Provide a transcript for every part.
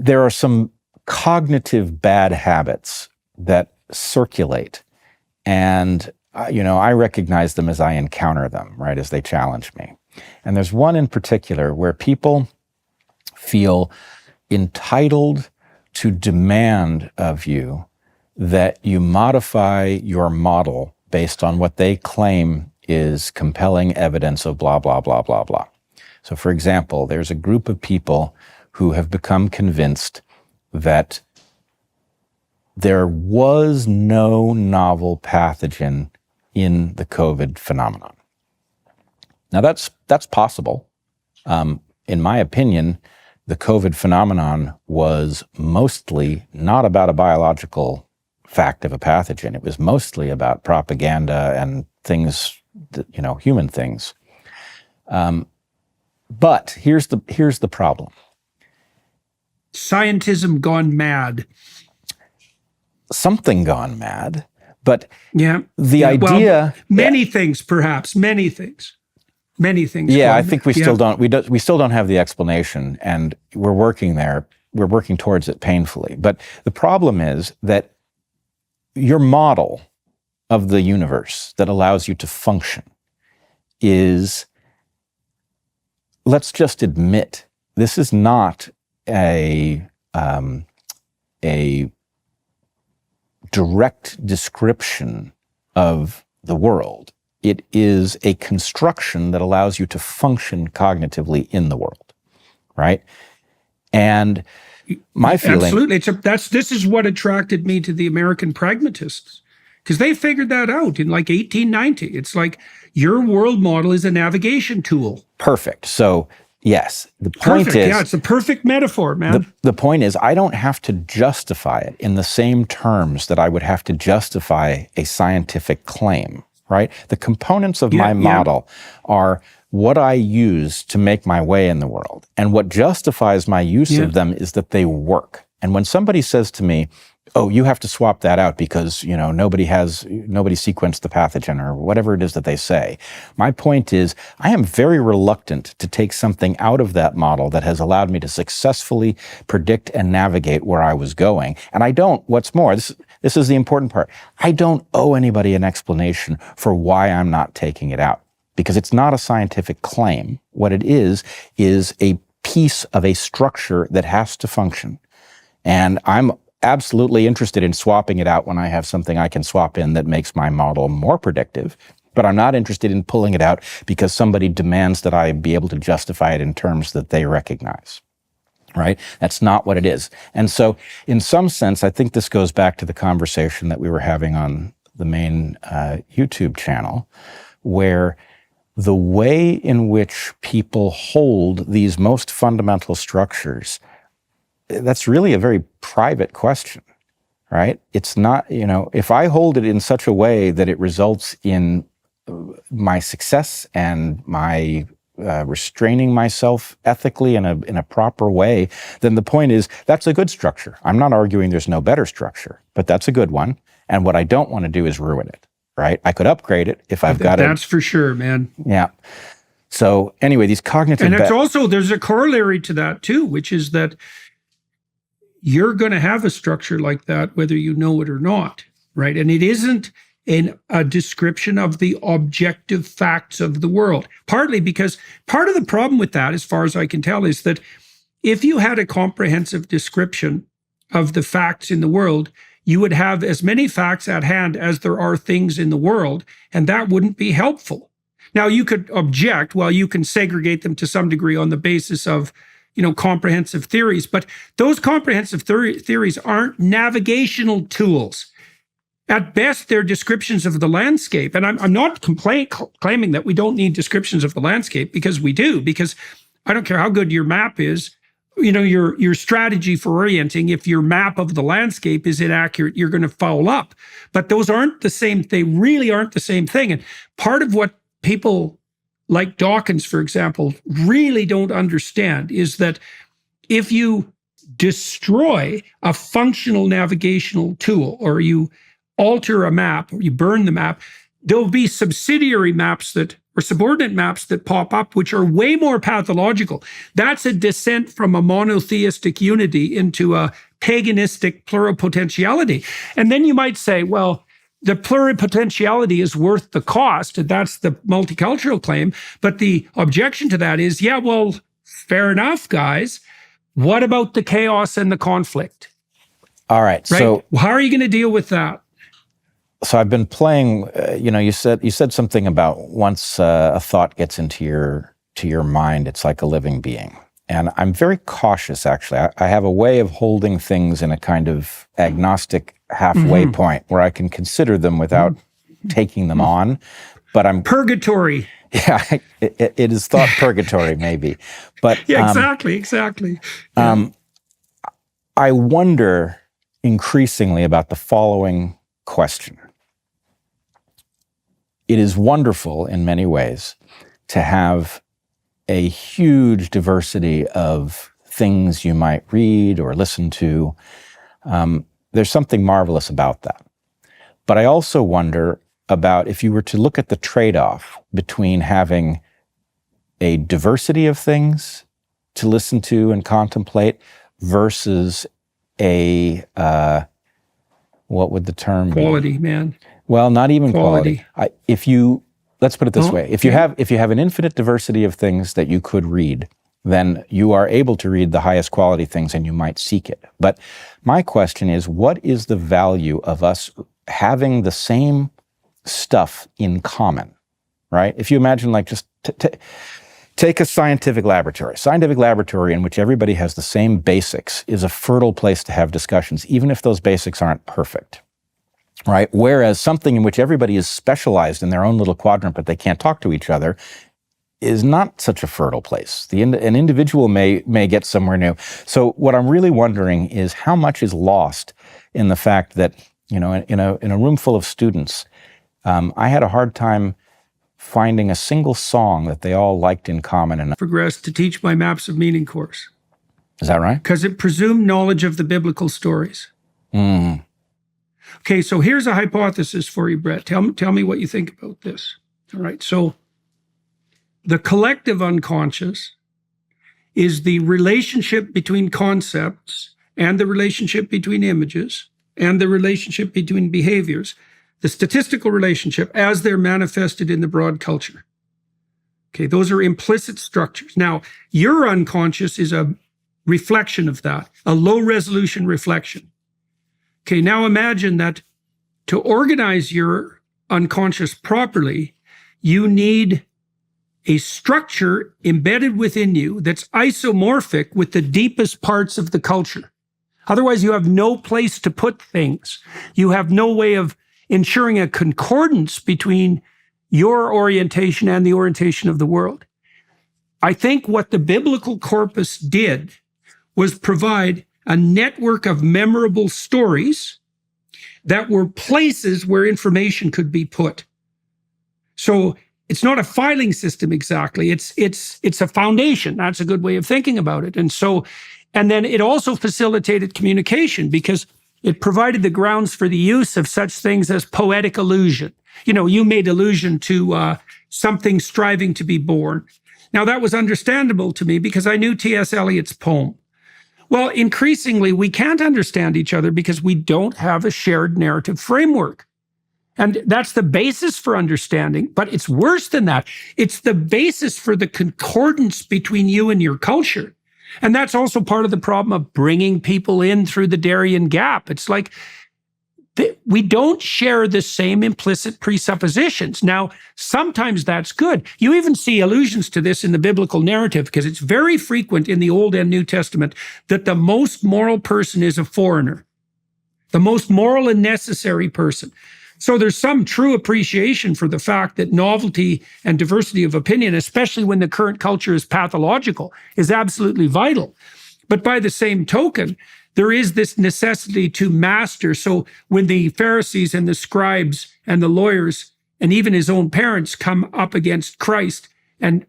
there are some cognitive bad habits that circulate, and I recognize them as I encounter them, right, as they challenge me. And there's one in particular where people feel entitled to demand of you that you modify your model based on what they claim is compelling evidence of blah, blah, blah, blah, blah. So, for example, there's a group of people who have become convinced that there was no novel pathogen in the COVID phenomenon. Now, that's possible. In my opinion, the COVID phenomenon was mostly not about a biological fact of a pathogen. It was mostly about propaganda and things, human things. But here's the problem. Scientism gone mad. Something gone mad, but the idea. Many things, perhaps. Many things. Yeah, I think we still don't have the explanation, and we're working there. We're working towards it painfully. But the problem is that your model of the universe that allows you to function is, let's just admit, this is not a direct description of the world. It is a construction that allows you to function cognitively in the world, right? And my feeling... Absolutely. This is what attracted me to the American pragmatists, because they figured that out in like 1890. It's like, your world model is a navigation tool. Perfect. So, yes, the point is... Yeah, it's a perfect metaphor, man. The point is, I don't have to justify it in the same terms that I would have to justify a scientific claim, right? The components of my model are what I use to make my way in the world. And what justifies my use of them is that they work. And when somebody says to me, oh, you have to swap that out because, nobody sequenced the pathogen, or whatever it is that they say. My point is, I am very reluctant to take something out of that model that has allowed me to successfully predict and navigate where I was going. And I don't, what's more, this is the important part, I don't owe anybody an explanation for why I'm not taking it out, because it's not a scientific claim. What it is a piece of a structure that has to function. And I'm absolutely interested in swapping it out when I have something I can swap in that makes my model more predictive, but I'm not interested in pulling it out because somebody demands that I be able to justify it in terms that they recognize, right? That's not what it is. And so in some sense, I think this goes back to the conversation that we were having on the main YouTube channel, where the way in which people hold these most fundamental structures, that's really a very private question, right? It's not, if I hold it in such a way that it results in my success and my restraining myself ethically in a proper way, then the point is, that's a good structure. I'm not arguing there's no better structure, but that's a good one. And what I don't want to do is ruin it, right? I could upgrade it if I've got it. That's for sure, man. Yeah. So anyway, these cognitive... And it's also, there's a corollary to that too, which is that you're going to have a structure like that, whether you know it or not, right? And it isn't a description of the objective facts of the world, partly because part of the problem with that, as far as I can tell, is that if you had a comprehensive description of the facts in the world, you would have as many facts at hand as there are things in the world, and that wouldn't be helpful. Now, you could object, well, you can segregate them to some degree on the basis of comprehensive theories, but those comprehensive theories aren't navigational tools. At best, they're descriptions of the landscape. And I'm not claiming that we don't need descriptions of the landscape, because we do, because I don't care how good your map is, your strategy for orienting, if your map of the landscape is inaccurate, you're going to foul up. But those aren't the same, they really aren't the same thing. And part of what people like Dawkins, for example, really don't understand is that if you destroy a functional navigational tool, or you alter a map, or you burn the map, there'll be subsidiary maps or subordinate maps that pop up, which are way more pathological. That's a descent from a monotheistic unity into a paganistic pluripotentiality. And then you might say, well, the pluripotentiality is worth the cost. And that's the multicultural claim. But the objection to that is, yeah, well, fair enough, guys. What about the chaos and the conflict? All right. Right? So how are you going to deal with that? So I've been playing. You said something about once a thought gets into your mind, it's like a living being. And I'm very cautious, actually. I have a way of holding things in a kind of agnostic halfway point where I can consider them without taking them on. But I'm purgatory. Yeah, it is thought purgatory, maybe. But yeah, exactly. I wonder increasingly about the following question. It is wonderful in many ways to have a huge diversity of things you might read or listen to. There's something marvelous about that. But I also wonder about if you were to look at the trade-off between having a diversity of things to listen to and contemplate versus a, what would the term be? Quality, man. Well, not even quality. Let's put it this way. If you have an infinite diversity of things that you could read, then you are able to read the highest quality things and you might seek it. But my question is, what is the value of us having the same stuff in common, right? If you imagine like just take a scientific laboratory in which everybody has the same basics is a fertile place to have discussions, even if those basics aren't perfect. Right? Whereas something in which everybody is specialized in their own little quadrant, but they can't talk to each other, is not such a fertile place. An individual may get somewhere new. So what I'm really wondering is how much is lost in the fact that, in a room full of students, I had a hard time finding a single song that they all liked in common. And progressed to teach my Maps of Meaning course. Is that right? Because it presumed knowledge of the biblical stories. Mm. Okay, so here's a hypothesis for you, Brett. Tell me what you think about this. All right, so the collective unconscious is the relationship between concepts and the relationship between images and the relationship between behaviors, the statistical relationship as they're manifested in the broad culture. Okay, those are implicit structures. Now, your unconscious is a reflection of that, a low-resolution reflection. Okay, now imagine that to organize your unconscious properly, you need a structure embedded within you that's isomorphic with the deepest parts of the culture. Otherwise, you have no place to put things. You have no way of ensuring a concordance between your orientation and the orientation of the world. I think what the biblical corpus did was provide a network of memorable stories that were places where information could be put. So it's not a filing system exactly. It's a foundation. That's a good way of thinking about it. And then it also facilitated communication because it provided the grounds for the use of such things as poetic allusion. You made allusion to something striving to be born. Now that was understandable to me because I knew T.S. Eliot's poem. Well, increasingly, we can't understand each other because we don't have a shared narrative framework. And that's the basis for understanding, but it's worse than that. It's the basis for the concordance between you and your culture. And that's also part of the problem of bringing people in through the Darien Gap. It's like we don't share the same implicit presuppositions. Now, sometimes that's good. You even see allusions to this in the biblical narrative because it's very frequent in the Old and New Testament that the most moral person is a foreigner, the most moral and necessary person. So there's some true appreciation for the fact that novelty and diversity of opinion, especially when the current culture is pathological, is absolutely vital. But by the same token, there is this necessity to master. So when the Pharisees and the scribes and the lawyers and even his own parents come up against Christ and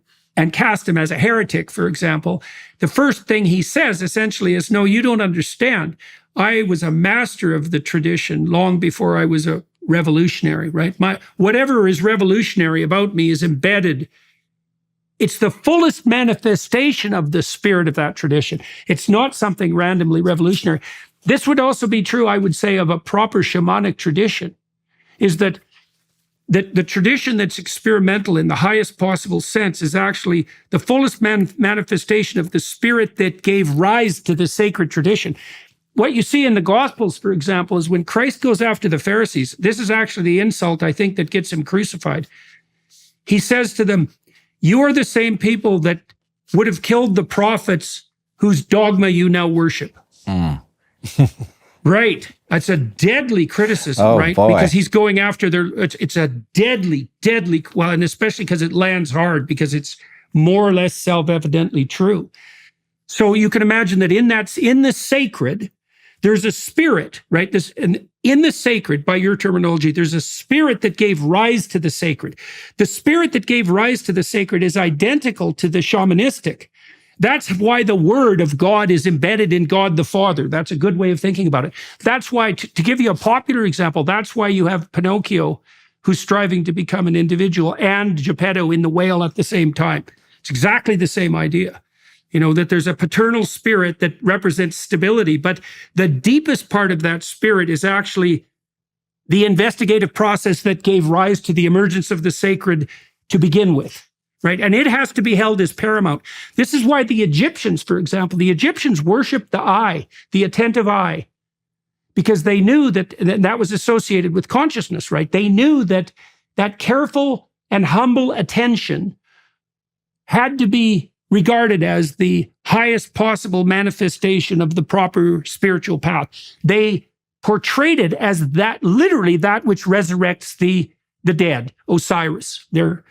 cast him as a heretic, for example, the first thing he says essentially is, no, you don't understand. I was a master of the tradition long before I was a revolutionary, right? Whatever is revolutionary about me is embedded. It's the fullest manifestation of the spirit of that tradition. It's not something randomly revolutionary. This would also be true, I would say, of a proper shamanic tradition, is that the tradition that's experimental in the highest possible sense is actually the fullest manifestation of the spirit that gave rise to the sacred tradition. What you see in the Gospels, for example, is when Christ goes after the Pharisees, this is actually the insult, I think, that gets him crucified. He says to them, "You are the same people that would have killed the prophets whose dogma you now worship." Right. It's a deadly criticism, right? Boy. Because he's going after it's a deadly, well, and especially because it lands hard, because it's more or less self-evidently true. So you can imagine that in the sacred, there's a spirit, right? And in the sacred, by your terminology, there's a spirit that gave rise to the sacred. The spirit that gave rise to the sacred is identical to the shamanistic. That's why the word of God is embedded in God the Father. That's a good way of thinking about it. That's why, to give you a popular example, that's why you have Pinocchio, who's striving to become an individual, and Geppetto in The Whale at the same time. It's exactly the same idea. That there's a paternal spirit that represents stability, but the deepest part of that spirit is actually the investigative process that gave rise to the emergence of the sacred to begin with. Right. And it has to be held as paramount. This is why the Egyptians, for example, worshiped the eye, the attentive eye, because they knew that was associated with consciousness, right? They knew that careful and humble attention had to be regarded as the highest possible manifestation of the proper spiritual path. They portrayed it as literally that which resurrects the dead, Osiris, their